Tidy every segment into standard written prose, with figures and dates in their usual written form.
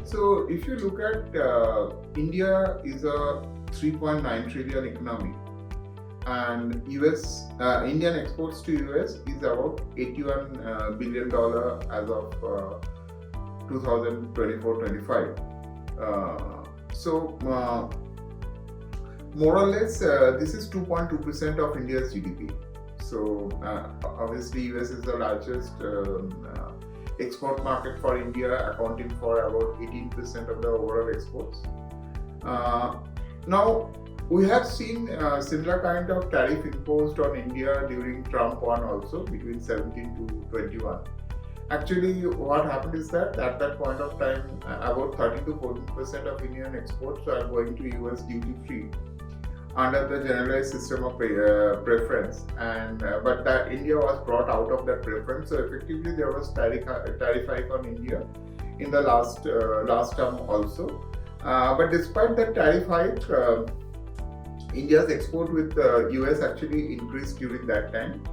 So if you look at India is a 3.9 trillion economy, and Indian exports to US is about $81 billion as of 2024-25. More or less, this is 2.2% of India's GDP. So obviously, US is the largest export market for India, accounting for about 18% of the overall exports. Now, we have seen similar kind of tariff imposed on India during Trump one also, between 17 to 21. Actually, what happened is that at that point of time, about 30 to 14% of Indian exports are going to US duty free under the generalized system of preference, and but that India was brought out of that preference. So effectively, there was tariff hike on India in the last term also. But despite that tariff hike, India's export with US actually increased during that time,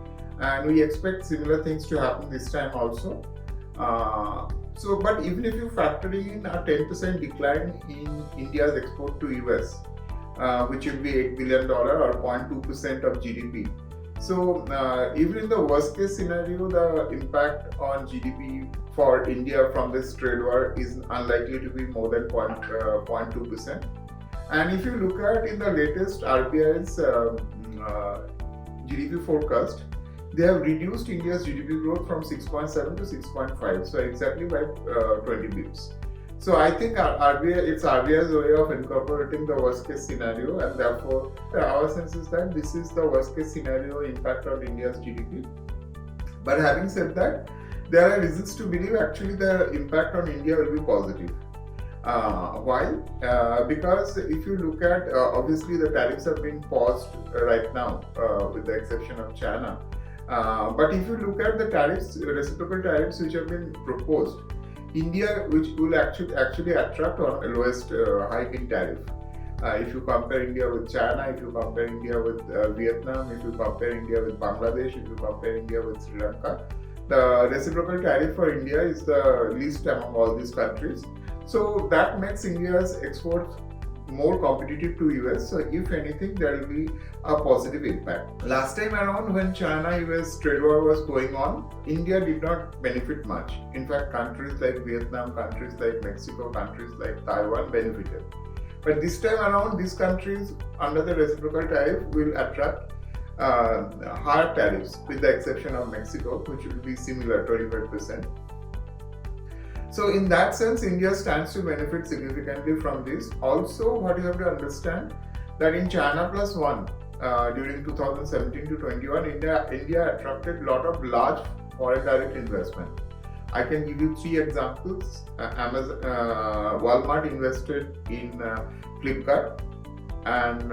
and we expect similar things to happen this time also. But even if you factor in a 10% decline in India's export to US, which will be $8 billion or 0.2% of GDP. So even in the worst case scenario, the impact on GDP for India from this trade war is unlikely to be more than 0.2%. And if you look at in the latest RBI's GDP forecast, they have reduced India's GDP growth from 6.7 to 6.5, so exactly by 20 bips. So I think it's RBI's way of incorporating the worst case scenario, and therefore our sense is that this is the worst case scenario impact on India's GDP. But having said that, there are reasons to believe actually the impact on India will be positive. Why? Because if you look at, obviously the tariffs have been paused right now with the exception of China. But if you look at the tariffs, reciprocal tariffs which have been proposed, India, which will actually attract on the lowest hike in tariff. If you compare India with China, if you compare India with Vietnam, if you compare India with Bangladesh, if you compare India with Sri Lanka, the reciprocal tariff for India is the least among all these countries. So that makes India's exports more competitive to US. So if anything, there will be a positive impact. Last time around, when China-US trade war was going on, India did not benefit much. In fact, countries like Vietnam, countries like Mexico, countries like Taiwan benefited. But this time around, these countries under the reciprocal tariff will attract higher tariffs, with the exception of Mexico, which will be similar, 25%. So in that sense, India stands to benefit significantly from this. Also, what you have to understand that in China Plus One, during 2017 to 21, India attracted a lot of large foreign direct investment. I can give you three examples. Walmart invested in Flipkart, and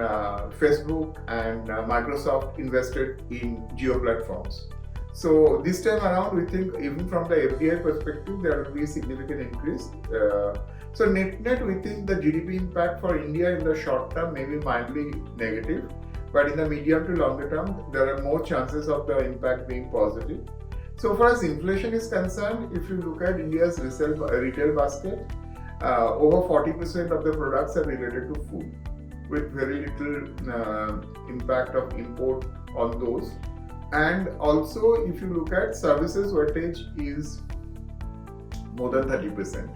Facebook and Microsoft invested in Geo platforms. So this time around, we think even from the FDI perspective, there will be a significant increase. So net, we think the GDP impact for India in the short term may be mildly negative, but in the medium to longer term, there are more chances of the impact being positive. So far as inflation is concerned, if you look at India's retail basket, over 40% of the products are related to food, with very little impact of import on those. And also, if you look at services, weightage is more than 30%.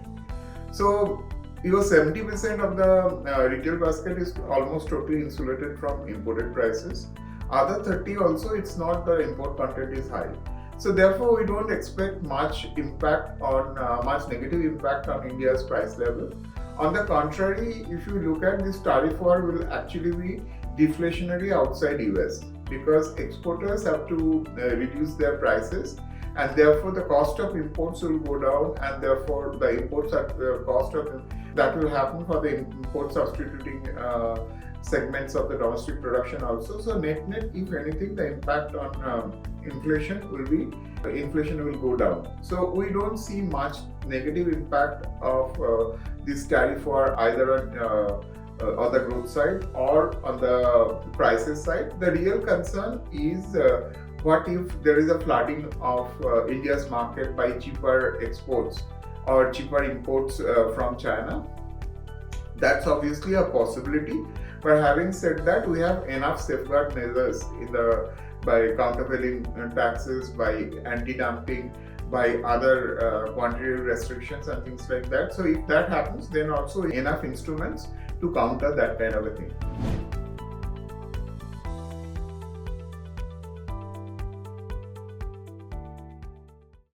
So, 70% of the retail basket is almost totally insulated from imported prices. Other 30 also, it's not the import content is high. So therefore, we don't expect much impact on much negative impact on India's price level. On the contrary, if you look at this tariff war, will actually be deflationary outside US, because exporters have to reduce their prices, and therefore the cost of imports will go down, and therefore the imports cost of that will happen for the import substituting segments of the domestic production also. So net, if anything, the impact on inflation will go down. So we don't see much negative impact of this tariff war either on the growth side or on the prices side. The real concern is what if there is a flooding of India's market by cheaper exports or cheaper imports from China. That's obviously a possibility. But having said that, we have enough safeguard measures by countervailing taxes, by anti-dumping, by other quantitative restrictions and things like that. So if that happens, then also enough instruments to counter that kind of a thing.